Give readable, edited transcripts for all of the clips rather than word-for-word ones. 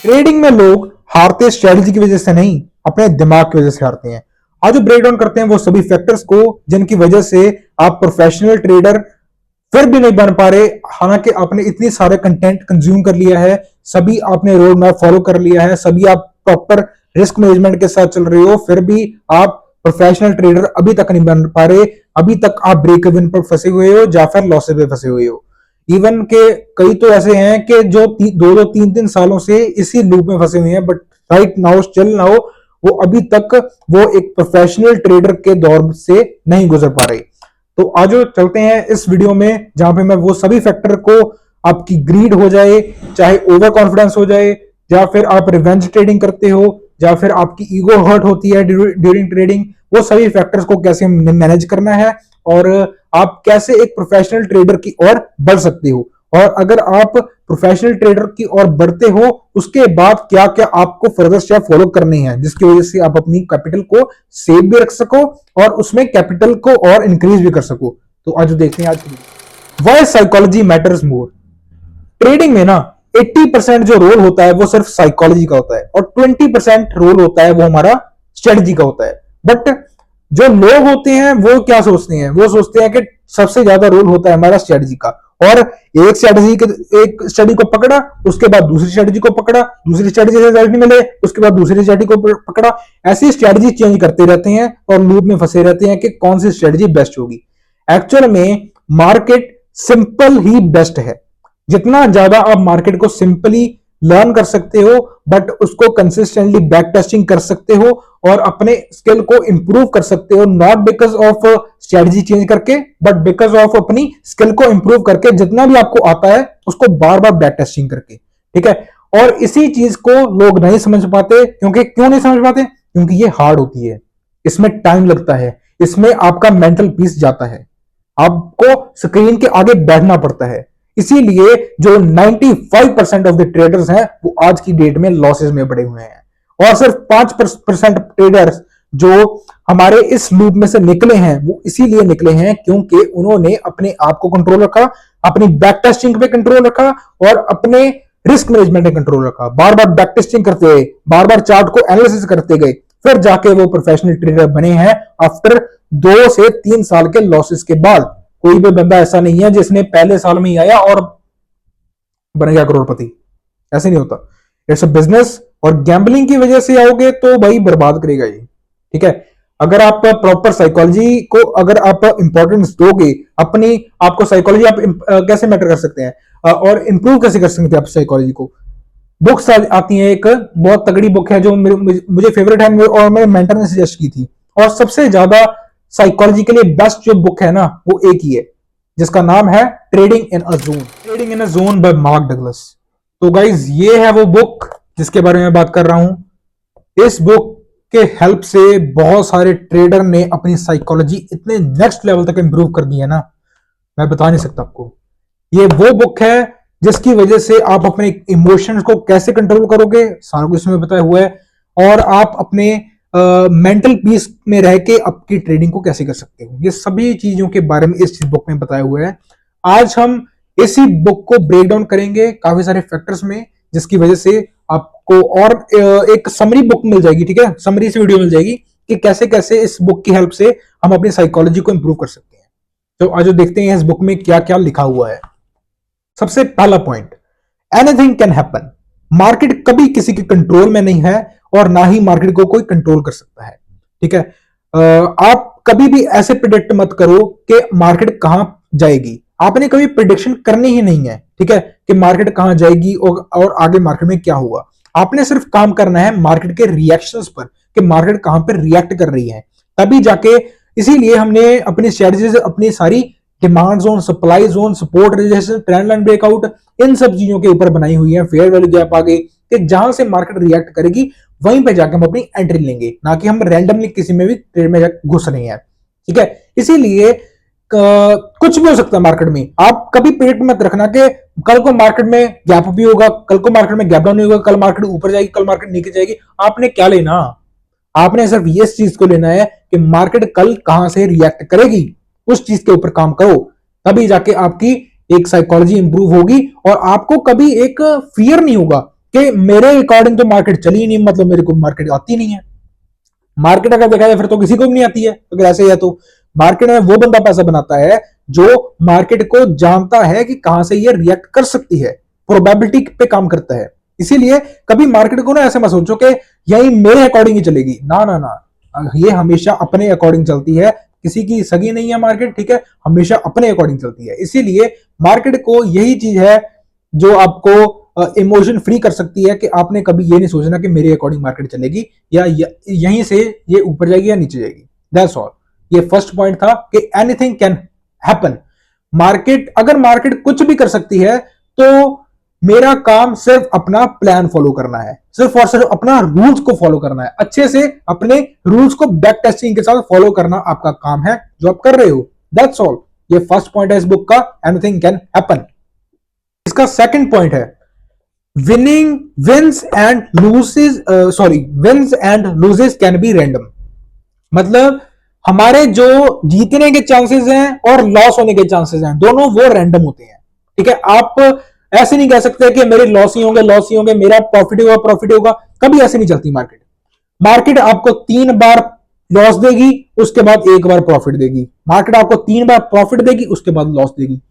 Trading में लोग हारते स्ट्रेटजी की वजह से नहीं, अपने दिमाग की वजह से हारते हैं। आज जो ब्रेक डाउन करते हैं वो सभी फैक्टर्स को जिनकी वजह से आप प्रोफेशनल ट्रेडर फिर भी नहीं बन पा रहे। हालांकि आपने इतनी सारे कंटेंट कंज्यूम कर लिया है, सभी आपने रोड मैप फॉलो कर लिया है, सभी आप प्रॉपर रिस्क मैनेजमेंट के साथ चल रहे हो, फिर भी आप प्रोफेशनल ट्रेडर अभी तक नहीं बन पा रहे। अभी तक आप ब्रेक इवन पर फंसे हुए हो या फिर लॉसेस में फंसे हुए हो। इवन के कई तो ऐसे हैं कि जो दो दो तीन तीन सालों से इसी लूप में फंसे हुए हैं, but right now still now वो अभी तक वो एक प्रोफेशनल ट्रेडर के दौर से नहीं गुजर पा रहे। तो आज चलते हैं इस वीडियो में जहां पे मैं वो सभी फैक्टर को, आपकी ग्रीड हो जाए, चाहे ओवर कॉन्फिडेंस हो जाए, या फिर आप रिवेंज ट्रेडिंग करते हो, या फिर आपकी ईगो हर्ट होती है ड्यूरिंग ट्रेडिंग, वो सभी फैक्टर्स को कैसे मैनेज करना है और आप कैसे एक प्रोफेशनल ट्रेडर की ओर बढ़ सकते हो। और अगर आप प्रोफेशनल ट्रेडर की ओर बढ़ते हो उसके बाद क्या क्या आपको फर्दर स्टेप फॉलो करने हैं जिसकी वजह से आप अपनी कैपिटल को सेव भी रख सको और उसमें कैपिटल को और इंक्रीज भी कर सको। तो आज देखते हैं आज की why psychology matters more. Trading में ना 80% जो रोल होता है वो सिर्फ साइकोलॉजी का होता है और 20% रोल होता है वो हमारा स्ट्रेटजी का होता है। बट जो लोग होते हैं वो क्या सोचते हैं, वो सोचते हैं कि सबसे ज्यादा रोल होता है हमारा स्ट्रेटजी का, और एक स्ट्रेटजी को पकड़ा, उसके बाद दूसरी स्ट्रेटजी को पकड़ा, दूसरी स्ट्रेटजी से रिजल्ट नहीं मिले, उसके बाद दूसरी स्ट्रेटजी को पकड़ा, ऐसी स्ट्रेटजी चेंज करते रहते हैं और लूप में फंसे रहते हैं कि कौन सी स्ट्रेटजी बेस्ट होगी। एक्चुअल में मार्केट सिंपल ही बेस्ट है। जितना ज्यादा आप मार्केट को सिंपली लर्न कर सकते हो, बट उसको कंसिस्टेंटली बैक टेस्टिंग कर सकते हो और अपने स्किल को इंप्रूव कर सकते हो, not because of strategy change करके, बट बिकॉज ऑफ अपनी स्किल को इंप्रूव करके, जितना भी आपको आता है उसको बार बार बैक टेस्टिंग करके। ठीक है, और इसी चीज को लोग नहीं समझ पाते। क्यों नहीं समझ पाते? क्योंकि ये हार्ड होती है, इसमें टाइम लगता है, इसमें आपका मेंटल पीस जाता है, आपको स्क्रीन के आगे बैठना पड़ता है। इसीलिए जो 95% ऑफ द ट्रेडर्स हैं वो आज की डेट में लॉसेस में पड़े हुए हैं और सिर्फ 5% ट्रेडर्स जो हमारे इस लूप में से निकले हैं वो इसीलिए निकले हैं क्योंकि उन्होंने अपने आप को कंट्रोल रखा, अपनी बैक टेस्टिंग पे कंट्रोल रखा और अपने रिस्क मैनेजमेंट में कंट्रोल रखा। बार बार बैक टेस्टिंग करते गए, बार बार चार्ट को एनालिसिस करते गए, फिर जाके वो प्रोफेशनल ट्रेडर बने हैं आफ्टर 2 से 3 साल के लॉसेस के बाद। कोई भी बंदा ऐसा नहीं है जिसने पहले साल में ही आया और बन गया करोड़पति, ऐसे नहीं होता। इट्स अ बिजनेस और गैम्बलिंग की वजह से आओगे तो भाई बर्बाद करेगा ये। ठीक है, अगर आप प्रॉपर साइकोलॉजी को अगर आप इंपॉर्टेंस दोगे, अपनी आपको साइकोलॉजी आप कैसे मैटर कर सकते हैं और इंप्रूव कैसे कर सकते हैं आप साइकोलॉजी को। बुक्स आती हैं, एक बहुत तगड़ी बुक है जो मुझे फेवरेट है और मेरे मेंटर ने सजेस्ट की थी, और सबसे ज्यादा साइकोलॉजी के लिए बेस्ट जो बुक है ना वो एक ही है जिसका नाम है trading in a zone. Trading in a zone bye mark Douglas. तो गाइज ये है वो बुक जिसके बारे में बात कर रहा हूं। इस बुक के हेल्प से बहुत सारे ट्रेडर ने अपनी साइकोलॉजी इतने नेक्स्ट लेवल तक इंप्रूव कर दी है ना, मैं बता नहीं सकता आपको। ये वो बुक है जिसकी वजह से आप अपने इमोशंस को कैसे कंट्रोल करोगे सारा कुछ इसमें बताया हुआ है, और आप अपने मेंटल पीस में रह के आपकी ट्रेडिंग को कैसे कर सकते हो, ये सभी चीजों के बारे में इस बुक में बताया हुआ है। आज हम इसी बुक को ब्रेक डाउन करेंगे काफी सारे फैक्टर्स में, जिसकी वजह से आपको और एक समरी बुक मिल जाएगी। ठीक है, समरी से वीडियो मिल जाएगी कि कैसे कैसे इस बुक की हेल्प से हम अपनी साइकोलॉजी को इंप्रूव कर सकते हैं। तो आज देखते हैं इस बुक में क्या क्या लिखा हुआ है। सबसे पहला point, anything can happen. Market कभी किसी के कंट्रोल में नहीं है और ना ही मार्केट को कोई कंट्रोल कर सकता है। ठीक है, आप कभी भी ऐसे प्रिडिक्ट मत करो कि मार्केट कहां जाएगी। आपने कभी प्रिडिक्शन करनी ही नहीं है, ठीक है, कि मार्केट कहां जाएगी और आगे मार्केट में क्या हुआ। आपने सिर्फ काम करना है मार्केट के रिएक्शंस पर कि मार्केट कहां पर रिएक्ट कर रही है, तभी जाके। इसीलिए हमने अपनी स्ट्रेटजीज, अपनी सारी demand zone, supply zone, support resistance, trend line breakout, इन सब चीजों के ऊपर बनाई हुई है। फेयर वैल्यू गैप आ गई कि जहां से मार्केट रिएक्ट करेगी वहीं पे जाके हम अपनी एंट्री लेंगे, ना कि हम रैंडमली किसी में भी ट्रेड में घुस रहे हैं। ठीक है, इसीलिए कुछ भी हो सकता है मार्केट में। आप कभी प्रेडिक्ट मत रखना कि कल को मार्केट में गैप भी होगा, कल को मार्केट में गैप डाउन नहीं होगा, कल मार्केट ऊपर जाएगी, कल मार्केट नीचे जाएगी। आपने क्या लेना? आपने सिर्फ ये चीज को लेना है कि मार्केट कल कहां से रिएक्ट करेगी, उस चीज के ऊपर काम करो, तभी जाके आपकी एक साइकोलॉजी इंप्रूव होगी और आपको कभी एक फियर नहीं होगा कि मेरे अकॉर्डिंग तो मार्केट चली ही नहीं, मतलब मेरे को मार्केट आती नहीं है। मार्केट अगर देखा जाए फिर तो किसी को भी नहीं आती है, अगर ऐसे है तो मार्केट में वो बंदा पैसा बनाता है जो मार्केट को जानता है कि कहां से ये रिएक्ट कर सकती है, प्रोबेबिलिटी पे काम करता है। इसीलिए कभी मार्केट को ना ऐसे मत सोचो कि यही मेरे अकॉर्डिंग ही चलेगी, ना ना ना, ये हमेशा अपने अकॉर्डिंग चलती है, किसी की सगी नहीं है मार्केट, ठीक है, हमेशा अपने अकॉर्डिंग चलती है। इसीलिए मार्केट को यही चीज है जो आपको इमोशन फ्री कर सकती है कि आपने कभी ये नहीं सोचना कि मेरे अकॉर्डिंग मार्केट चलेगी या यहीं से ये ऊपर जाएगी या नीचे जाएगी। That's all. ये फर्स्ट पॉइंट था कि एनीथिंग कैन हैपन। मार्केट, अगर मार्केट कुछ भी कर सकती है तो मेरा काम सिर्फ अपना प्लान फॉलो करना है, सिर्फ और सिर्फ अपना रूल्स को फॉलो करना है, अच्छे से अपने रूल्स को बैक टेस्टिंग के साथ फॉलो करना आपका काम है जो आप कर रहे हो। That's all. ये फर्स्ट पॉइंट है इस बुक का, एनीथिंग कैन हैपन। इसका सेकंड पॉइंट है winning wins and loses, wins and loses can be random. मतलब हमारे जो जीतने के चांसेस हैं और लॉस होने के चांसेस हैं, दोनों वो रैंडम होते हैं। ठीक है, आप ऐसे नहीं कह सकते कि मेरे लॉस ही होंगे, लॉस ही होंगे, मेरा प्रॉफिट होगा, प्रॉफिट होगा। कभी ऐसे नहीं चलती मार्केट। मार्केट आपको 3 बार लॉस देगी, उसके बाद 1 बार प्रॉफिट देगी। मार्केट आपको 3 बार प्रॉफिट देगी, उसके बाद लॉस देगी।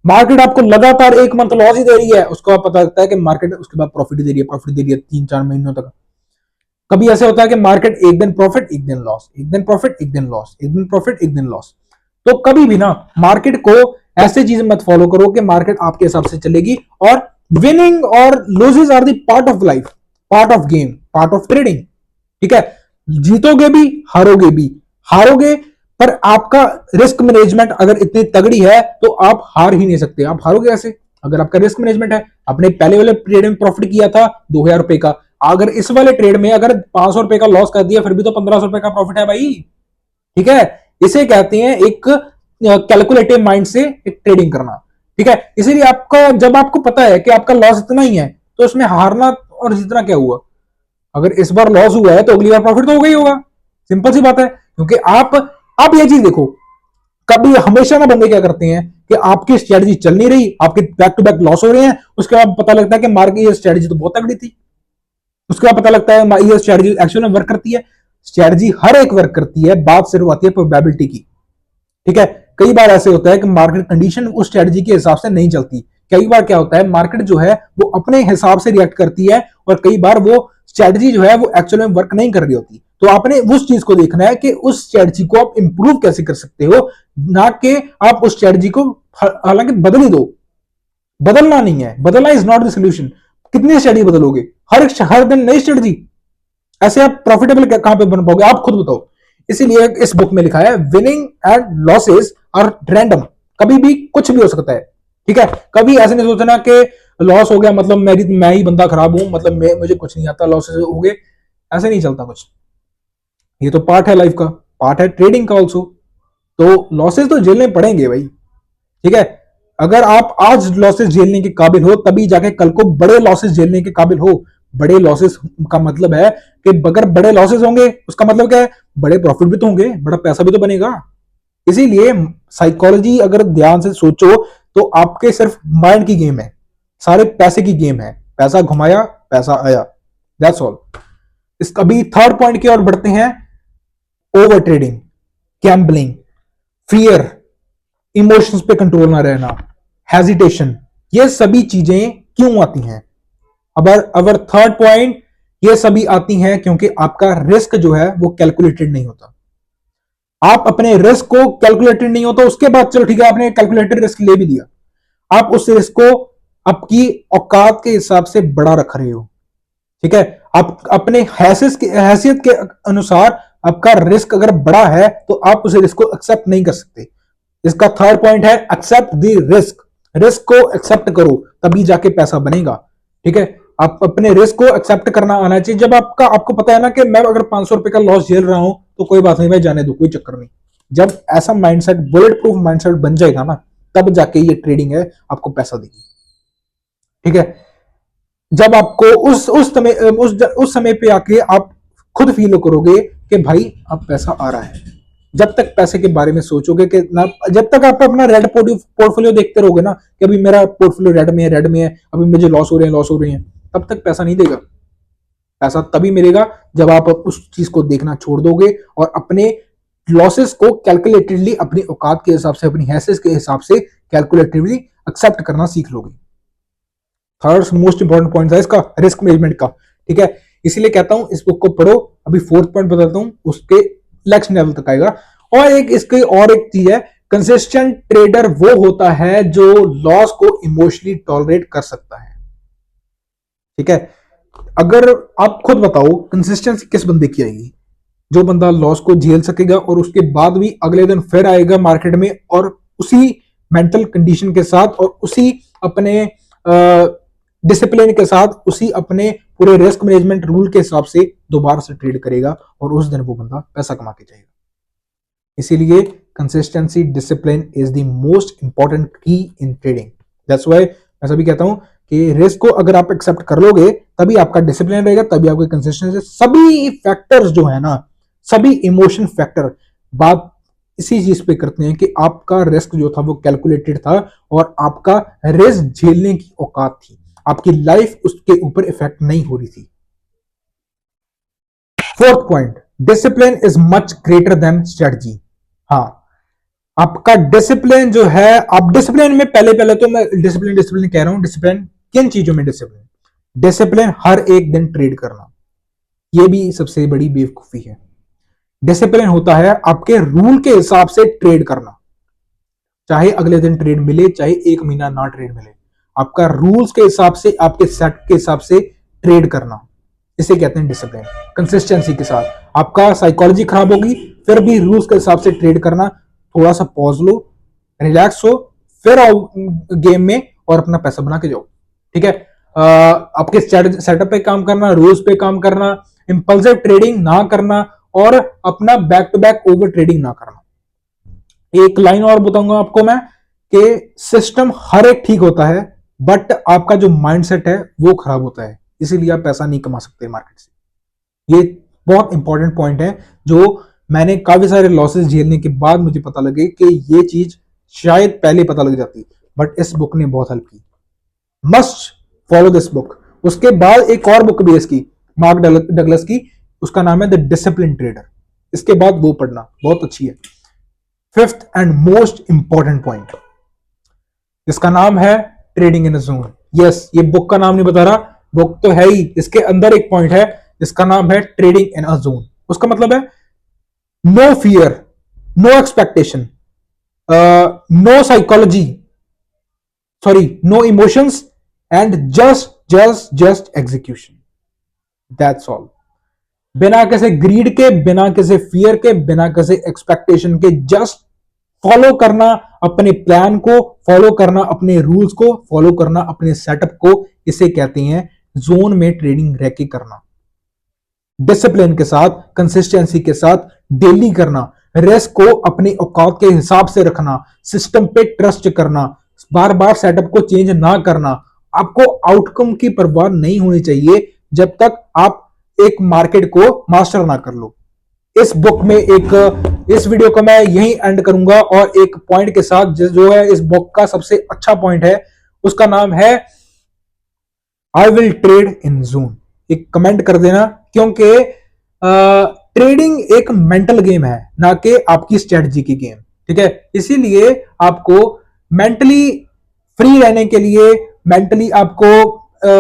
मार्केट आपको लगातार 1 मंथ लॉस ही दे रही है, उसको आप पता लगता है कि मार्केट उसके बाद प्रॉफिट दे रही है, प्रॉफिट दे रही है 3-4 महीनों तक। कभी ऐसे होता है कि मार्केट एक दिन प्रॉफिट, एक दिन लॉस, एक दिन प्रॉफिट, एक दिन लॉस, एक दिन प्रॉफिट, एक दिन लॉस। तो कभी भी ना मार्केट को ऐसे चीज मत फॉलो करो कि मार्केट आपके हिसाब से चलेगी। और विनिंग और losses are the part of life, part of game, part of trading. ठीक है, जीतोगे भी, हारोगे भी। हारोगे पर आपका रिस्क मैनेजमेंट अगर इतनी तगड़ी है तो आप हार ही नहीं सकते। आप हारोगे ऐसे अगर आपका रिस्क मैनेजमेंट है। आपने पहले वाले ट्रेड में प्रॉफिट किया था 2000 रुपए का, अगर इस वाले ट्रेड में अगर 500 रुपए का लॉस कर दिया, फिर भी तो 1500 रुपए का प्रॉफिट है भाई। ठीक है, इसे कहते हैं एक कैलकुलेटिव माइंड से एक ट्रेडिंग करना। ठीक है, इसीलिए आपका, जब आपको पता है कि आपका लॉस इतना ही है तो उसमें हारना और जीतना क्या हुआ। अगर इस बार लॉस हुआ है तो अगली बार प्रॉफिट तो होगा ही होगा। सिंपल सी बात है। क्योंकि आप ये चीज देखो, कभी हमेशा ना बंदे क्या करते हैं कि आपकी स्ट्रेटजी चल नहीं रही, आपके बैक टू बैक लॉस हो रहे हैं, उसके बाद पता लगता है कि मार्केट ये स्ट्रेटजी तो बहुत तगड़ी थी। उसके बाद पता लगता है ये स्ट्रेटजी एक्चुअल में वर्क करती है। स्ट्रेटजी हर एक वर्क करती है, बात सिर्फ आती है प्रोबेबिलिटी की। ठीक है, कई बार ऐसे होता है कि मार्केट कंडीशन उस स्ट्रेटजी के हिसाब से नहीं चलती। कई बार क्या होता है, मार्केट जो है वो अपने हिसाब से रिएक्ट करती है और कई बार वो स्ट्रेटजी जो है वो एक्चुअल में वर्क नहीं कर रही होती। तो आपने उस चीज को देखना है कि उस स्ट्रेटजी को आप इंप्रूव कैसे कर सकते हो, ना कि आप उस स्ट्रेटजी को हालांकि बदल ही दो। बदलना नहीं है, बदलना इज नॉट द सोल्यूशन। कितनी स्ट्रेटजी बदलोगे, हर दिन नई स्ट्रेटजी, ऐसे आप प्रॉफिटेबल कहां पे बन पाओगे, आप खुद बताओ। इसीलिए इस बुक में लिखा है winning and losses are random. कभी भी कुछ भी हो सकता है। ठीक है, कभी ऐसे नहीं सोचना कि लॉस हो गया मतलब मैं ही बंदा खराब हूं, मतलब मुझे कुछ नहीं आता, लॉसेस हो गए। ऐसे नहीं चलता कुछ। ये तो पार्ट है लाइफ का, पार्ट है ट्रेडिंग का ऑल्सो। तो लॉसेस तो झेलने पड़ेंगे भाई। ठीक है, अगर आप आज लॉसेस झेलने के काबिल हो तभी जाके कल को बड़े लॉसेस झेलने के काबिल हो। बड़े लॉसेस का मतलब है कि अगर बड़े लॉसेस होंगे उसका मतलब क्या है, बड़े प्रॉफिट भी तो होंगे, बड़ा पैसा भी तो बनेगा। इसीलिए साइकोलॉजी अगर ध्यान से सोचो तो आपके सिर्फ माइंड की गेम है, सारे पैसे की गेम है। पैसा घुमाया, पैसा आया। That's all. इस अभी थर्ड पॉइंट की ओर बढ़ते हैं। Over trading, gambling, fear, emotions पे कंट्रोल ना रहना, हेजिटेशन, ये सभी चीजें क्यों आती हैं। अवर थर्ड पॉइंट, ये सभी आती हैं क्योंकि आपका रिस्क जो है वो कैलकुलेटेड नहीं होता। आप अपने रिस्क को कैलकुलेटेड नहीं होता, उसके बाद चलो ठीक है आपने कैलकुलेटेड रिस्क ले भी दिया, आप उस रिस्क को आपकी औकात के हिसाब से बड़ा रख रहे हो। ठीक है, आप अपने हैसियत के अनुसार आपका रिस्क अगर बड़ा है तो आप उस रिस्क को एक्सेप्ट नहीं कर सकते। इसका थर्ड पॉइंट है एक्सेप्ट द रिस्क। रिस्क को एक्सेप्ट करो तभी जाके पैसा बनेगा। ठीक है, आप अपने रिस्क को एक्सेप्ट करना आना चाहिए। जब आपको पता है ना कि मैं अगर 500 रुपए का लॉस झेल रहा हूं तो कोई बात नहीं भाई, जाने दो, कोई चक्कर नहीं। जब ऐसा माइंडसेट, बुलेट प्रूफ माइंडसेट बन जाएगा ना, तब जाके ये ट्रेडिंग है आपको पैसा देगी। ठीक है, जब आपको उस समय पे आके आप खुद फील करोगे कि भाई अब पैसा आ रहा है। जब तक पैसे के बारे में सोचोगे कि ना, जब तक आप अपना रेड पोर्टफोलियो देखते रहोगे ना कि अभी मेरा पोर्टफोलियो रेड में है, अभी मुझे लॉस हो रहे हैं, तब तक पैसा नहीं देगा। पैसा तभी मिलेगा जब आप उस चीज को देखना छोड़ दोगे और अपने लॉसेस को कैलकुलेटेडली, अपनी औकात के हिसाब से, अपनी हैसियत के हिसाब से कैलकुलेटिवली एक्सेप्ट करना सीख लोगे। थर्ड मोस्ट इंपॉर्टेंट पॉइंट है इसका रिस्क मैनेजमेंट का, ठीक है। इसीलिए कहता हूं इस बुक को पढ़ो। अभी फोर्थ पॉइंट बताता हूं, उसके नेक्स्ट लेवल तक आएगा। और एक इसकी और एक चीज है, कंसिस्टेंट ट्रेडर वो होता है जो लॉस को इमोशनली टॉलरेट कर सकता है, ठीक है। अगर आप खुद बताओ कंसिस्टेंसी किस बंदे की आएगी? जो बंदा लॉस को झेल सकेगा और उसके बाद भी अगले दिन फिर आएगा मार्केट में और उसी मेंटल कंडीशन के साथ और उसी अपने डिसिप्लिन के साथ, उसी अपने पूरे रिस्क मैनेजमेंट रूल के हिसाब से दोबारा से ट्रेड करेगा और उस दिन वो बंदा पैसा कमा के जाएगा। इसीलिए consistency, discipline is the most important की इन ट्रेडिंग। दैट्स व्हाई मैं सभी कहता हूं कि रिस्क को अगर आप एक्सेप्ट कर लोगे तभी आपका डिसिप्लिन रहेगा, तभी आपकी कंसिस्टेंसी। सभी फैक्टर्स जो है ना, सभी इमोशन फैक्टर बात इसी चीज पे करते हैं कि आपका रिस्क जो था वो कैलकुलेटेड था और आपका रिस्क झेलने की औकात थी, आपकी लाइफ उसके ऊपर इफेक्ट नहीं हो रही थी। Fourth point, discipline is much greater than strategy. हाँ, आपका डिसिप्लिन जो है, आप डिसिप्लिन में पहले तो मैं डिसिप्लिन कह रहा हूं। डिसिप्लिन किन चीजों में? डिसिप्लिन हर एक दिन ट्रेड करना, यह भी सबसे बड़ी बेवकूफी है। डिसिप्लिन होता है आपके रूल के हिसाब से ट्रेड करना, चाहे अगले दिन ट्रेड मिले, चाहे एक महीना ना ट्रेड मिले, आपका रूल्स के हिसाब से, आपके सेट के हिसाब से ट्रेड करना, इसे कहते हैं डिसिप्लिन। कंसिस्टेंसी के साथ आपका साइकोलॉजी खराब होगी, फिर भी रूल्स के हिसाब से ट्रेड करना। थोड़ा सा पॉज लो, रिलैक्स हो, फिर आओ गेम में और अपना पैसा बना के जाओ, ठीक है। आपके सेटअप पे काम करना, रूल्स पे काम करना, इंपल्सिव ट्रेडिंग ना करना और अपना back to back over trading ना करना। एक लाइन और बताऊंगा आपको मैं कि सिस्टम हर एक ठीक होता है, बट आपका जो माइंडसेट है वो खराब होता है, इसीलिए आप पैसा नहीं कमा सकते मार्केट से। ये बहुत इंपॉर्टेंट पॉइंट है जो मैंने काफी सारे लॉसेस झेलने के बाद मुझे पता लगे कि ये चीज शायद पहले पता लग जाती, बट इस बुक ने बहुत हेल्प की। Must follow this book. उसके बाद एक और बुक भी है इसकी, मार्क डगलस की, उसका नाम है द डिसिप्लिन ट्रेडर। इसके बाद वो पढ़ना, बहुत अच्छी है। Fifth and most important point, इसका नाम है trading in a zone. Yes, ये बुक का नाम नहीं बता रहा, बुक तो है ही, इसके अंदर एक पॉइंट है जिसका नाम है ट्रेडिंग इन अ जोन। उसका मतलब है no fear, no expectation, no psychology, sorry no emotions and just execution, that's all. बिना किसी ग्रीड के, बिना किसी फियर के, बिना किसी एक्सपेक्टेशन के, जस्ट फॉलो करना अपने प्लान को, फॉलो करना अपने रूल्स को, फॉलो करना अपने सेटअप को, इसे कहते हैं जोन में ट्रेडिंग रह के करना। डिसिप्लिन के साथ, कंसिस्टेंसी के साथ डेली करना, रिस्क को अपनी औकात के हिसाब से रखना, सिस्टम पे ट्रस्ट करना, बार बार सेटअप को चेंज ना करना। आपको आउटकम की परवाह नहीं होनी चाहिए जब तक आप एक मार्केट को मास्टर ना कर लो। इस बुक में इस वीडियो को मैं यहीं एंड करूंगा और एक पॉइंट के साथ जो है इस बुक का सबसे अच्छा पॉइंट है, उसका नाम है I will trade in zone. एक कमेंट कर देना, क्योंकि ट्रेडिंग एक मेंटल गेम है, ना कि आपकी स्ट्रेटजी की गेम, ठीक है। इसीलिए आपको मेंटली फ्री रहने के लिए, मेंटली आपको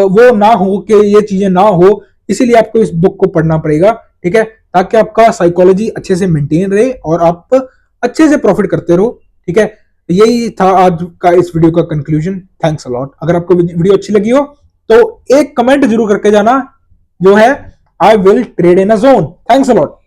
वो ना हो कि ये चीजें ना हो, इसीलिए आपको इस बुक को पढ़ना पड़ेगा, ठीक है, ताकि आपका साइकोलॉजी अच्छे से मेंटेन रहे और आप अच्छे से प्रॉफिट करते रहो, ठीक है। यही था आज का इस वीडियो का कंक्लूजन। Thanks a lot. अगर आपको वीडियो अच्छी लगी हो तो एक कमेंट जरूर करके जाना, जो है I will trade in a zone. Thanks a lot.